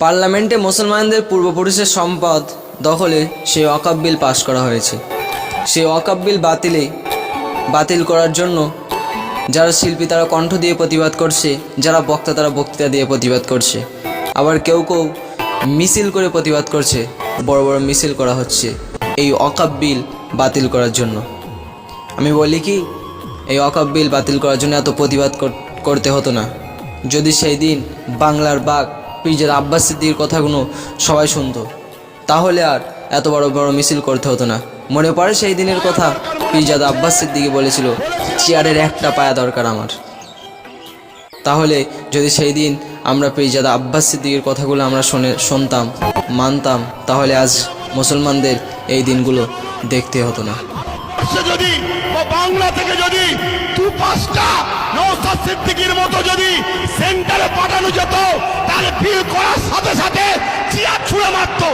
পার্লামেন্টে মুসলমানদের পূর্বপুরুষের সম্পদ দখলে সেই ওয়াকফ বিল পাশ করা হয়েছে। সেই ওয়াকফ বিল বাতিল করার জন্য যারা শিল্পী তারা কণ্ঠ দিয়ে প্রতিবাদ করছে, যারা বক্তা তারা বক্তৃতা দিয়ে প্রতিবাদ করছে, আবার কেউ কেউ মিছিল করে প্রতিবাদ করছে। বড় বড় মিছিল করা হচ্ছে এই ওয়াকফ বিল বাতিল করার জন্য। আমি বলি কি, এই ওয়াকফ বিল বাতিল করার জন্য এত প্রতিবাদ করতে হতো না। যদি সেই দিন বাংলার বাঘ পীরজাদা আব্বাস সিদ্দিকীর কথাগুলো সবাই শুনতো, তাহলে আর এত বড় বড় মিছিল করতে হতো না। মনে পড়ে সেই দিনের কথা, পীরজাদা আব্বাস সিদ্দিকী বলেছিল, চেয়ারের একটা পায়া দরকার আমার। তাহলে যদি সেই দিন আমরা পীরজাদা আব্বাস সিদ্দিকীর কথাগুলো আমরা শুনতাম, মানতাম, তাহলে আজ মুসলমানদের এই দিনগুলো দেখতে হতো না। যদি বাংলা থেকে যদি 2-5টা নওশাদ সিদ্দিকীর মতো যদি সেন্টারে পাঠানো যেত, তাহলে বিল করার সাথে সাথে চেয়ার ছুঁড়ে মারতো।